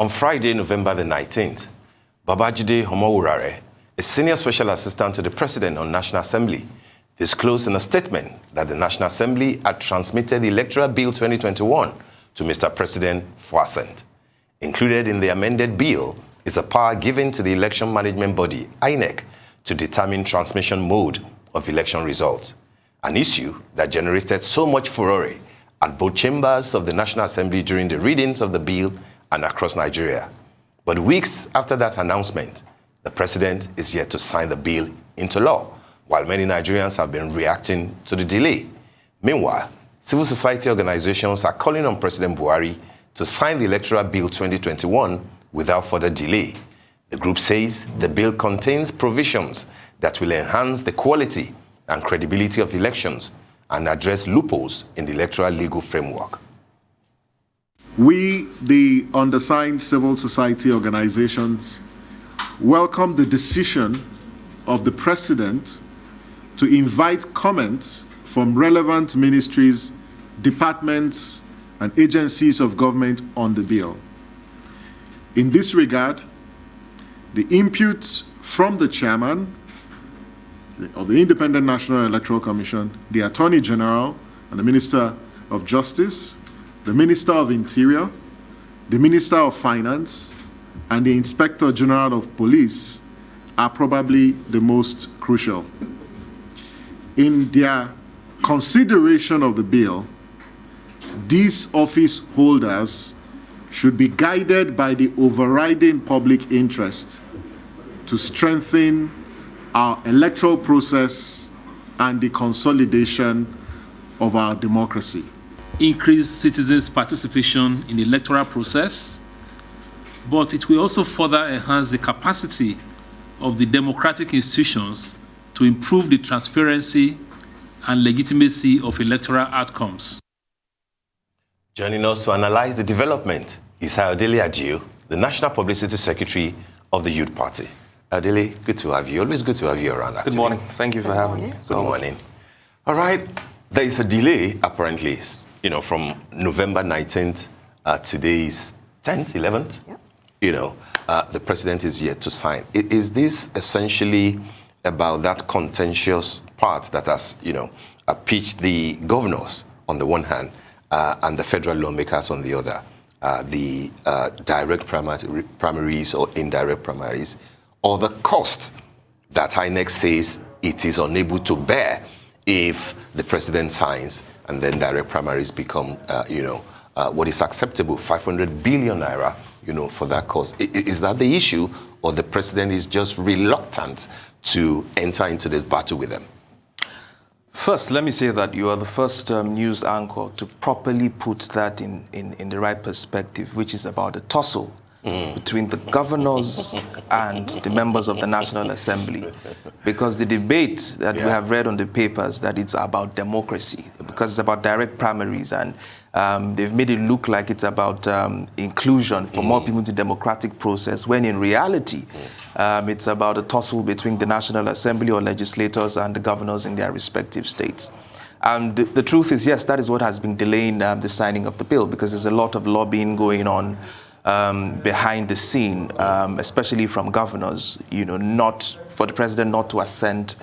On Friday, November the 19th, Babajide Omowurare, a senior special assistant to the President on National Assembly, disclosed in a statement that the National Assembly had transmitted the Electoral Bill 2021 to Mr. President for assent. Included in the amended bill is a power given to the election management body, INEC, to determine transmission mode of election results, an issue that generated so much furore at both chambers of the National Assembly during the readings of the bill and across Nigeria. But weeks after that announcement, the president is yet to sign the bill into law, while many Nigerians have been reacting to the delay. Meanwhile, civil society organizations are calling on President Buhari to sign the Electoral Bill 2021 without further delay. The group says the bill contains provisions that will enhance the quality and credibility of elections and address loopholes in the electoral legal framework. We, the undersigned civil society organizations, welcome the decision of the President to invite comments from relevant ministries, departments, and agencies of government on the bill. In this regard, the inputs from the chairman of the Independent National Electoral Commission, the Attorney General and the Minister of Justice, the Minister of Interior, the Minister of Finance, and the Inspector General of Police are probably the most crucial. In their consideration of the bill, these office holders should be guided by the overriding public interest to strengthen our electoral process and the consolidation of our democracy. Increase citizens' participation in the electoral process, but it will also further enhance the capacity of the democratic institutions to improve the transparency and legitimacy of electoral outcomes. Joining us to analyze the development is Ayodele Adio, the National Publicity Secretary of the Youth Party. Ayodele, good to have you. Always good to have you around, actually. Good morning. Thank you for having me. Good morning. All right. There is a delay, apparently, from November 19th, today is 10th, 11th. Yeah. The president is yet to sign. Is this essentially about that contentious part that has, pitched the governors on the one hand and the federal lawmakers on the other, the direct primaries or indirect primaries, or the cost that INEC says it is unable to bear if the president signs and then direct primaries become, what is acceptable, 500 billion naira, for that cost. Is that the issue, or the president is just reluctant to enter into this battle with them? First, let me say that you are the first news anchor to properly put that in the right perspective, which is about a tussle between the governors and the members of the National Assembly. Because the debate that we have read on the papers, that it's about democracy, because it's about direct primaries, and they've made it look like it's about inclusion for more people in the democratic process, when in reality, it's about a tussle between the National Assembly or legislators and the governors in their respective states. And the truth is, yes, that is what has been delaying the signing of the bill, because there's a lot of lobbying going on behind the scene, especially from governors, not for the president not to assent,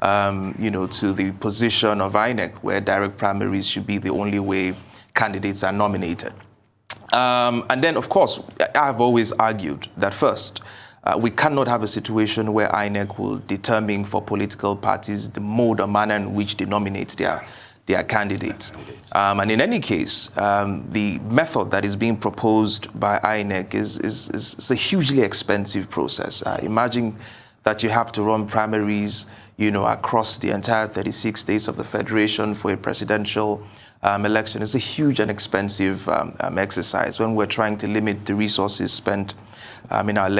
to the position of INEC, where direct primaries should be the only way candidates are nominated. And then, of course, I've always argued that first, we cannot have a situation where INEC will determine for political parties the mode or manner in which they nominate their candidates. And in any case, the method that is being proposed by INEC is a hugely expensive process. Imagine that you have to run primaries, across the entire 36 states of the Federation for a presidential election. It's a huge and expensive exercise when we're trying to limit the resources spent in our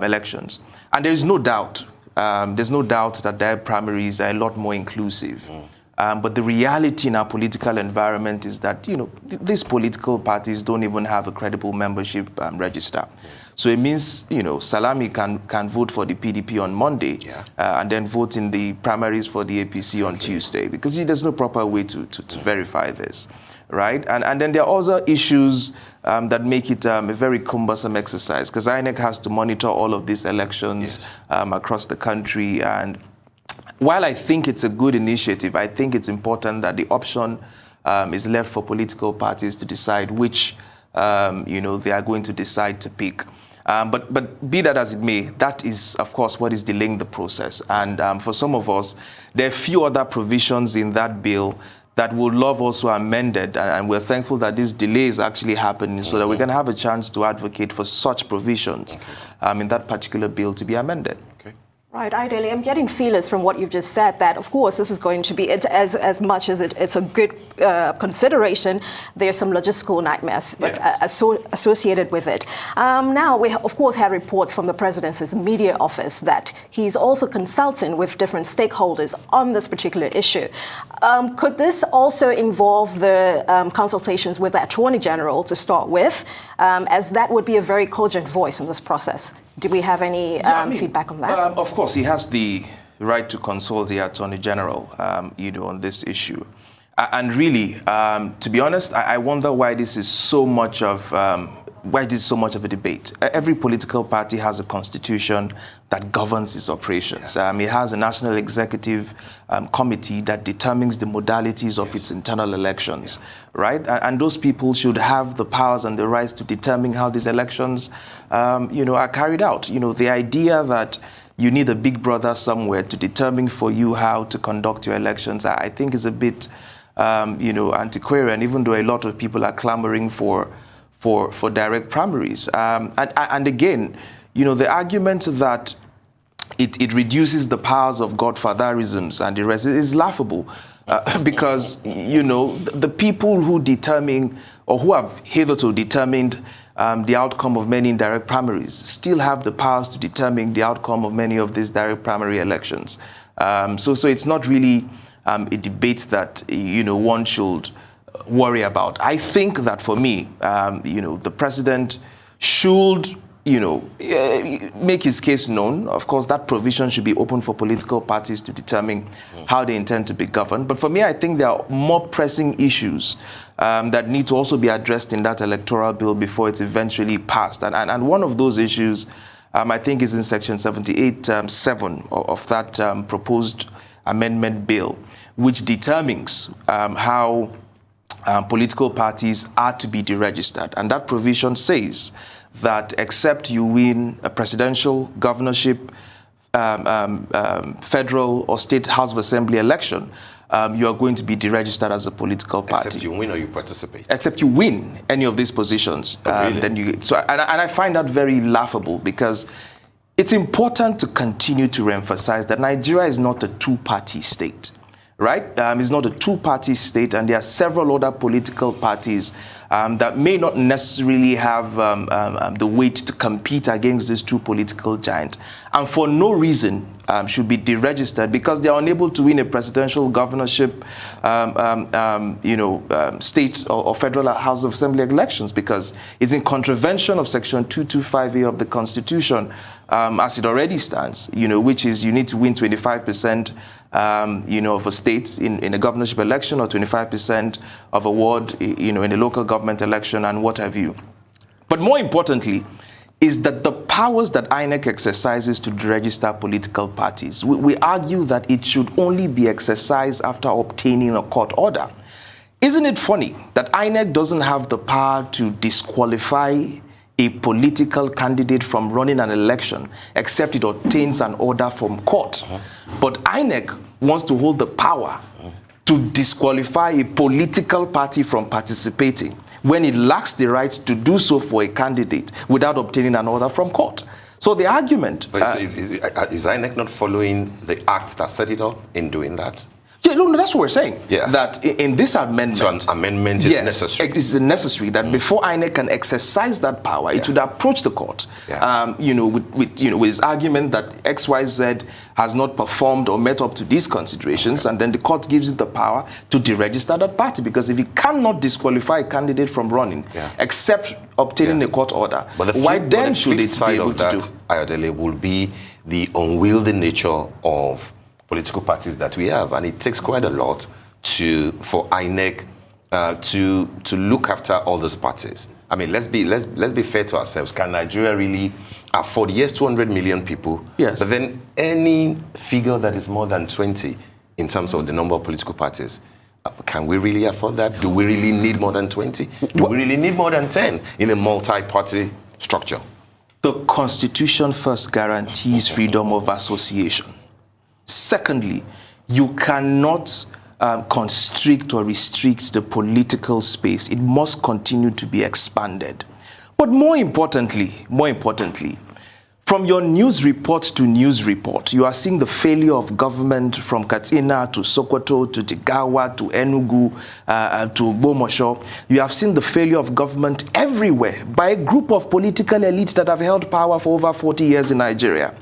elections. And there's no doubt that their primaries are a lot more inclusive. But the reality in our political environment is that, these political parties don't even have a credible membership register. So it means, Salami can vote for the PDP on Monday and then vote in the primaries for the APC on Tuesday, because there's no proper way to verify this. right? And then there are other issues that make it a very cumbersome exercise, because INEC has to monitor all of these elections across the country. And while I think it's a good initiative, I think it's important that the option is left for political parties to decide which they are going to decide to pick. But be that as it may, that is, of course, what is delaying the process. And for some of us, there are few other provisions in that bill that would love also amended, and we're thankful that this delay is actually happening so that we can have a chance to advocate for such provisions in that particular bill to be amended. Okay. Right, Ayodele, I'm getting feelers from what you've just said that, of course, this is going to be, as much as it's a good consideration, there's some logistical nightmares associated with it. Now, we, of course, had reports from the President's media office that he's also consulting with different stakeholders on this particular issue. Could this also involve the consultations with the Attorney General to start with, as that would be a very cogent voice in this process? Do we have any feedback on that? Of course, he has the right to consult the Attorney General, on this issue. And really, to be honest, I wonder why this is so much of a debate. Every political party has a constitution that governs its operations. It has a national executive committee that determines the modalities of its internal elections, right? And those people should have the powers and the rights to determine how these elections, are carried out. The idea that you need a big brother somewhere to determine for you how to conduct your elections, I think is a bit, antiquarian, even though a lot of people are clamoring for direct primaries. And again, the argument that it reduces the powers of godfatherisms and the rest is laughable, because, the people who determine, or who have hitherto determined the outcome of many indirect primaries still have the powers to determine the outcome of many of these direct primary elections. So it's not really a debate that, one should worry about. I think that for me, the president should, make his case known. Of course, that provision should be open for political parties to determine how they intend to be governed. But for me, I think there are more pressing issues that need to also be addressed in that electoral bill before it's eventually passed. And one of those issues, I think, is in section 78(7) of that proposed amendment bill, which determines how political parties are to be deregistered. And that provision says that except you win a presidential, governorship, federal or state House of Assembly election, you are going to be deregistered as a political party. Except you win or you participate? Except you win any of these positions. Really? Then you. So, and I find that very laughable, because it's important to continue to reemphasize that Nigeria is not a two-party state. Right? It's not a two-party state, and there are several other political parties that may not necessarily have the weight to compete against these two political giants, and for no reason should be deregistered because they are unable to win a presidential, governorship, state or federal House of Assembly elections, because it's in contravention of Section 225A of the Constitution, as it already stands. Which is you need to win 25%. Of a state in a governorship election, or 25% of a ward, in a local government election, and what have you. But more importantly, is that the powers that INEC exercises to register political parties, we argue that it should only be exercised after obtaining a court order. Isn't it funny that INEC doesn't have the power to disqualify a political candidate from running an election except it obtains an order from court? But INEC wants to hold the power to disqualify a political party from participating when it lacks the right to do so for a candidate without obtaining an order from court. So the argument... But is INEC not following the act that set it up in doing that? Yeah, no, that's what we're saying. Yeah. That in this amendment... So an amendment is necessary. It's necessary that before INEC can exercise that power, it should approach the court, with his argument that XYZ has not performed or met up to these considerations, and then the court gives it the power to deregister that party. Because if it cannot disqualify a candidate from running, except obtaining a court order, why then should it be able to do? Ayodele, will be the unwieldy nature of political parties that we have, and it takes quite a lot for INEC to look after all those parties? I mean, let's be fair to ourselves. Can Nigeria really afford, yes, 200 million people? Yes. But then any figure that is more than 20 in terms of the number of political parties, can we really afford that? Do we really need more than 20? Do we really need more than 10 in a multi-party structure? The Constitution first guarantees freedom of association. Secondly, you cannot constrict or restrict the political space. It must continue to be expanded. But more importantly, from your news report to news report, you are seeing the failure of government from Katsina to Sokoto to Jigawa to Enugu to Ogbomoso. You have seen the failure of government everywhere by a group of political elites that have held power for over 40 years in Nigeria.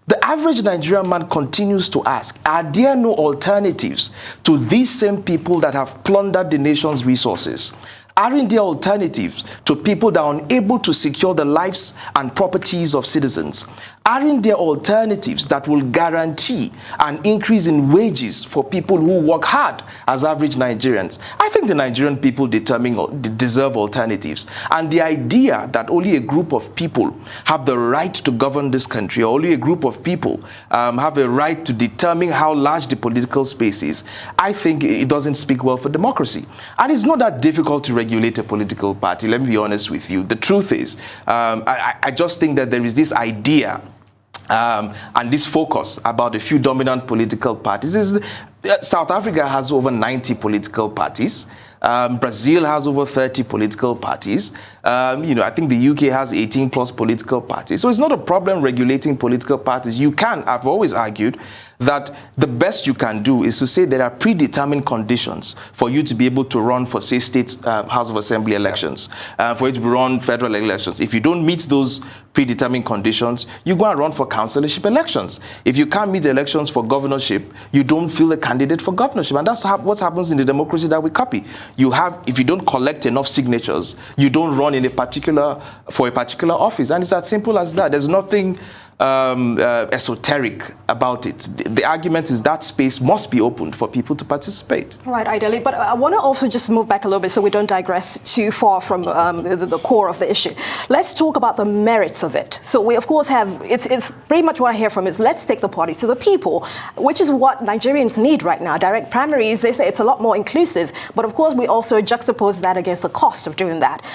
The average Nigerian man continues to ask, are there no alternatives to these same people that have plundered the nation's resources? Aren't there alternatives to people that are unable to secure the lives and properties of citizens? Aren't there alternatives that will guarantee an increase in wages for people who work hard as average Nigerians? I think the Nigerian people deserve alternatives. And the idea that only a group of people have the right to govern this country, or only a group of people have a right to determine how large the political space is, I think it doesn't speak well for democracy. And it's not that difficult to regulate a political party. Let me be honest with you. The truth is, I just think that there is this idea and this focus about a few dominant political parties. South Africa has over 90 political parties. Brazil has over 30 political parties. I think the UK has 18 plus political parties. So it's not a problem regulating political parties. You can, I've always argued, that the best you can do is to say there are predetermined conditions for you to be able to run for, say, state House of Assembly elections, for you to run federal elections. If you don't meet those predetermined conditions, you go and run for councillorship elections. If you can't meet the elections for governorship, you don't feel a candidate for governorship. And that's what happens in the democracy that we copy. If you don't collect enough signatures, you don't run for a particular office. And it's as simple as that. There's nothing esoteric about it. The argument is that space must be opened for people to participate. Right, Ayodele, but I want to also just move back a little bit so we don't digress too far from the core of the issue. Let's talk about the merits of it. So we, of course, it's pretty much what I hear from is let's take the party to the people, which is what Nigerians need right now. Direct primaries, they say it's a lot more inclusive, but of course we also juxtapose that against the cost of doing that.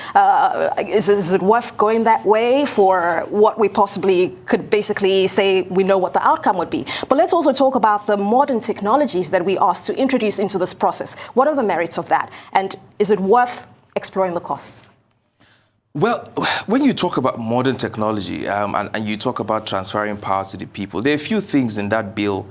Is it worth going that way for what we possibly could basically say we know what the outcome would be? But let's also talk about the modern technologies that we asked to introduce into this process. What are the merits of that? And is it worth exploring the costs? Well, when you talk about modern technology and you talk about transferring power to the people, there are a few things in that bill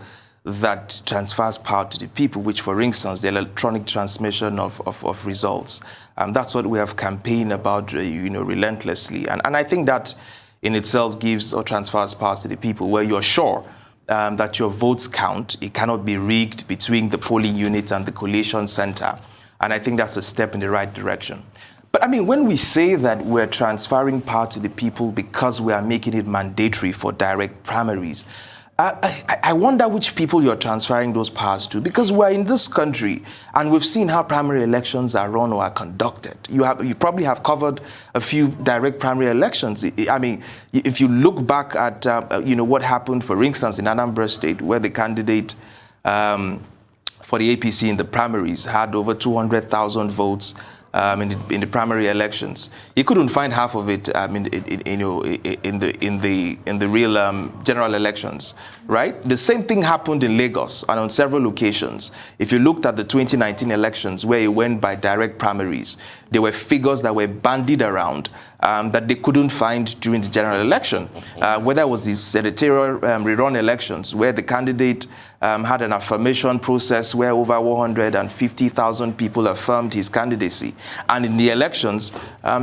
that transfers power to the people, which, for instance, the electronic transmission of results. That's what we have campaigned about, relentlessly. And I think that in itself gives or transfers power to the people, where you're sure that your votes count. It cannot be rigged between the polling unit and the collation center. And I think that's a step in the right direction. But I mean, when we say that we're transferring power to the people because we are making it mandatory for direct primaries, I wonder which people you're transferring those powers to, because we're in this country and we've seen how primary elections are run or are conducted. You probably have covered a few direct primary elections. I mean, if you look back at what happened, for instance, in Anambra State, where the candidate for the APC in the primaries had over 200,000 votes in the primary elections. He couldn't find half of it in the real general elections, right? The same thing happened in Lagos and on several occasions. If you looked at the 2019 elections where it went by direct primaries, there were figures that were bandied around that they couldn't find during the general election. Whether it was the senatorial rerun elections where the candidate had an affirmation process where over 150,000 people affirmed his candidacy. And in the elections,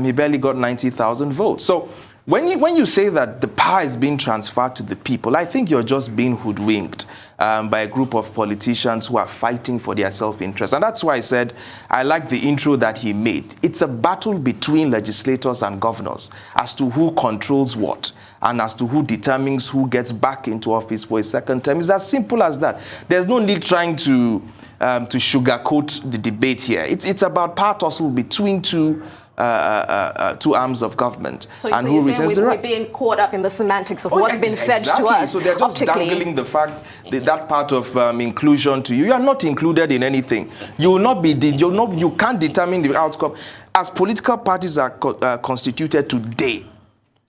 he barely got 90,000 votes. So when you say that the power is being transferred to the people, I think you're just being hoodwinked by a group of politicians who are fighting for their self-interest. And that's why I said I like the intro that he made. It's a battle between legislators and governors as to who controls what, and as to who determines who gets back into office for a second term. It's as simple as that. There's no need trying to sugarcoat the debate here. It's about power tussle between two arms of government. So who you're retains saying the we're right. being caught up in the semantics of what's been fed to us. So they're just optically dangling the fact that part of inclusion to you. You are not included in anything. You will not be. You can't determine the outcome. As political parties are constituted today,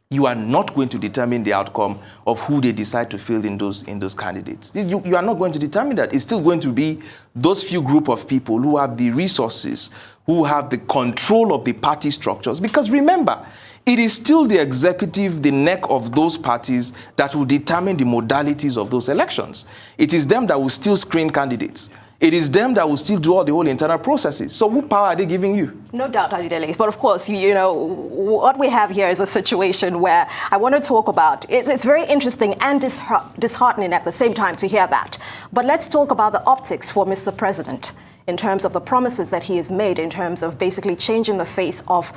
you are not going to determine the outcome of who they decide to field in those candidates. You are not going to determine that. It's still going to be those few group of people who have the resources, who have the control of the party structures. Because remember, it is still the executive, the neck of those parties, that will determine the modalities of those elections. It is them that will still screen candidates. It is them that will still do all the whole internal processes. So what power are they giving you? No doubt, Ayodele. But of course, you know, what we have here is a situation where I want to talk about, it's very interesting and disheartening at the same time to hear that. But let's talk about the optics for Mr. President in terms of the promises that he has made in terms of basically changing the face of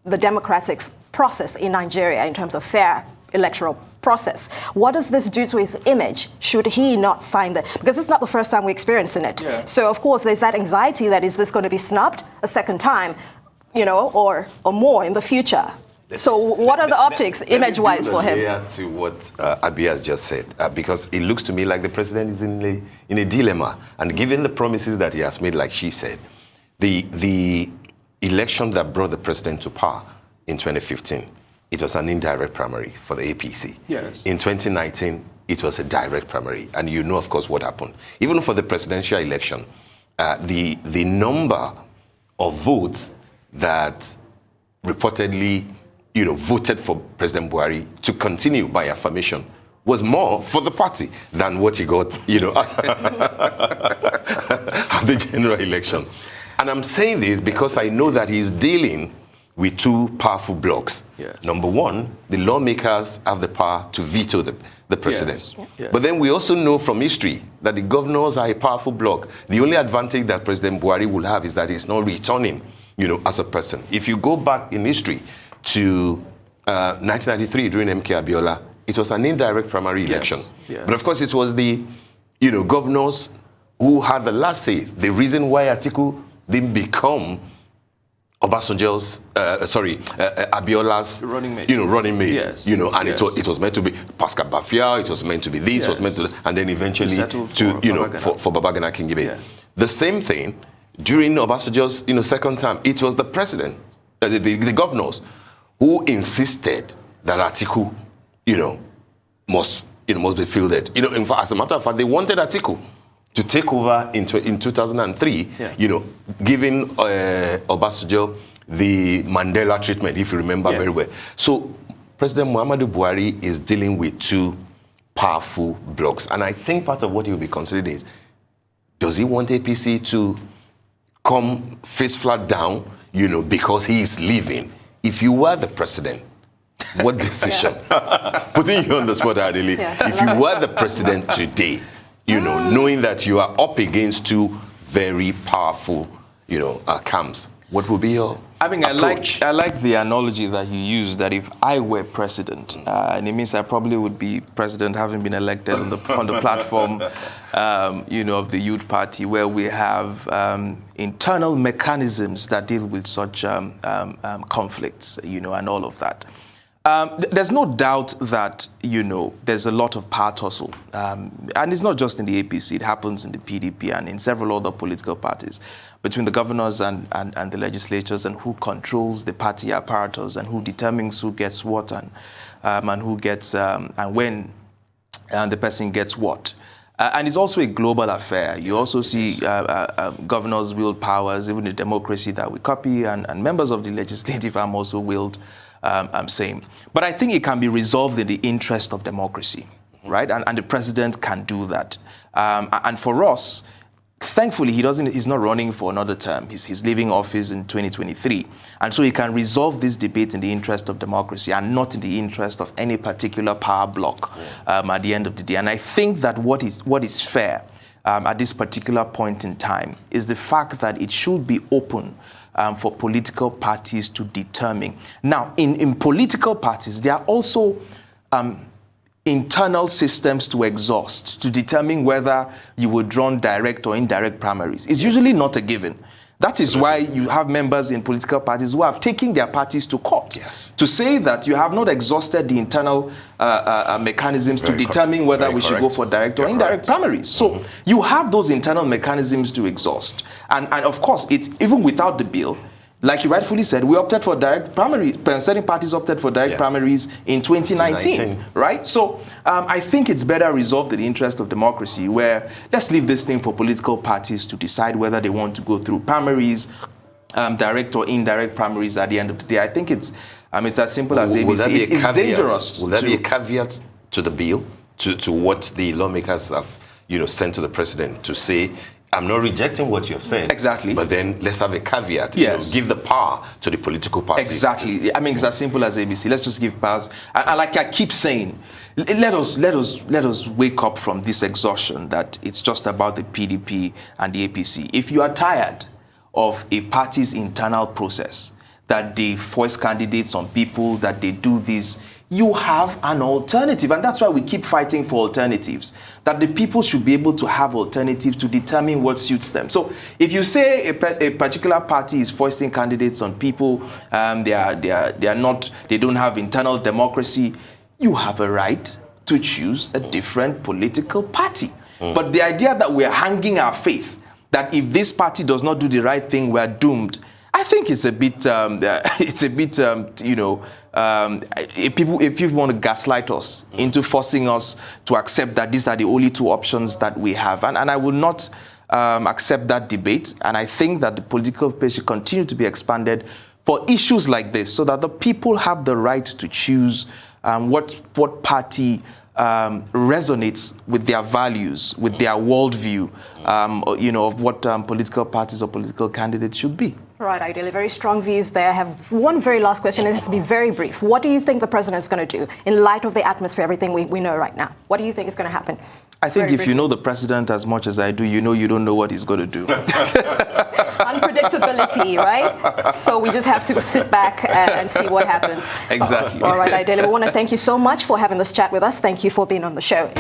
the democratic process in Nigeria in terms of fair electoral process. What does this do to his image should he not sign that? Because it's not the first time we're experiencing it. Yeah. So of course there's that anxiety that is this going to be snubbed a second time, you know, or more in the future. So what are the optics image-wise for him? To what Abi has just said, because it looks to me like the president is in a dilemma. And given the promises that he has made, like she said, the election that brought the president to power in 2015, it was an indirect primary for the APC. Yes. In 2019, it was a direct primary. And you know, of course, what happened. Even for the presidential election, the number of votes that reportedly, you know, voted for President Buhari to continue by affirmation was more for the party than what he got, you know, at the general elections. And I'm saying this because I know that he's dealing with two powerful blocks. Yes. Number one, the lawmakers have the power to veto the president. Yes. Yes. But then we also know from history that the governors are a powerful bloc. The only advantage that President Buhari will have is that he's not returning, you know, as a person. If you go back in history to 1993 during MK Abiola, it was an indirect primary election. Yes. But of course it was the, you know, governors who had the last say. The reason why Atiku didn't become Obasanjo's, Abiola's running mate. You know, running mate. Yes. You know, and Yes. it was meant to be Pascal Bafia, it was meant to be this, Yes. it was meant to, and then eventually for Babagana Kingibe. Yes. The same thing during Obasanjo's, you know, second term. It was the president, the governors, who insisted that Atiku, you know, must be fielded. You know, in fact, as a matter of fact, they wanted Atiku to take over in 2003, you know, giving Obasanjo the Mandela treatment, if you remember very well. So President Muhammadu Buhari is dealing with two powerful blocks. And I think part of what he will be considering is, does he want APC to come face flat down, you know, because he is leaving? If you were the president, what decision? Putting you on the spot, Ayodele. If you were the president today, you know, knowing that you are up against two very powerful, you know, camps, what would be your approach? I like the analogy that you used, that if I were president, and it means I probably would be president having been elected on the platform, you know, of the Youth Party, where we have internal mechanisms that deal with such conflicts, you know, and all of that. There's no doubt that, you know, there's a lot of power tussle. And it's not just in the APC, it happens in the PDP and in several other political parties, between the governors and the legislators, and who controls the party apparatus, and who determines who gets what, and who gets, and when the person gets what. And it's also a global affair. You also see governors wield powers, even the democracy that we copy, and members of the legislative arm also wield same. But I think it can be resolved in the interest of democracy, right? And the president can do that. And for us, thankfully, he's not running for another term. He's leaving office in 2023. And so he can resolve this debate in the interest of democracy and not in the interest of any particular power bloc at the end of the day. And I think that what is fair at this particular point in time is the fact that it should be open for political parties to determine. Now, in political parties, there are also internal systems to exhaust to determine whether you would run direct or indirect primaries is usually not a given. That is why you have members in political parties who have taken their parties to court to say that you have not exhausted the internal mechanisms to determine whether we should go for direct or indirect primaries. So you have those internal mechanisms to exhaust. And of course, it's even without the bill, like you rightfully said, we opted for direct primaries. Certain parties opted for direct primaries in 2019, right? So I think it's better resolved in the interest of democracy, where let's leave this thing for political parties to decide whether they want to go through primaries, direct or indirect primaries at the end of the day. I think it's as simple as ABC. It's dangerous. Will there be a caveat to the bill, to what the lawmakers have sent to the president to say, I'm not rejecting what you have said. Exactly. But then let's have a caveat. Yes. Give the power to the political parties. Exactly. It's as simple as ABC. Let's just give powers. And like I keep saying, let us wake up from this exhaustion that it's just about the PDP and the APC. If you are tired of a party's internal process, that they force candidates on people, that they do this, you have an alternative. And that's why we keep fighting for alternatives, that the people should be able to have alternatives to determine what suits them. So if you say a particular party is foisting candidates on people, they don't have internal democracy, you have a right to choose a different political party. But the idea that we're hanging our faith, that if this party does not do the right thing, we're doomed, I think it's a bit, if people want to gaslight us into forcing us to accept that these are the only two options that we have. And I will not accept that debate. And I think that the political space should continue to be expanded for issues like this, so that the people have the right to choose what party resonates with their values, with their worldview, of what political parties or political candidates should be. Right, Ayodele, very strong views there. I have one very last question. It has to be very brief. What do you think the president's going to do in light of the atmosphere, everything we know right now? What do you think is going to happen? I think if you know the president as much as I do, you don't know what he's going to do. Unpredictability, right? So we just have to sit back and see what happens. Exactly. All right, Ayodele, we want to thank you so much for having this chat with us. Thank you for being on the show.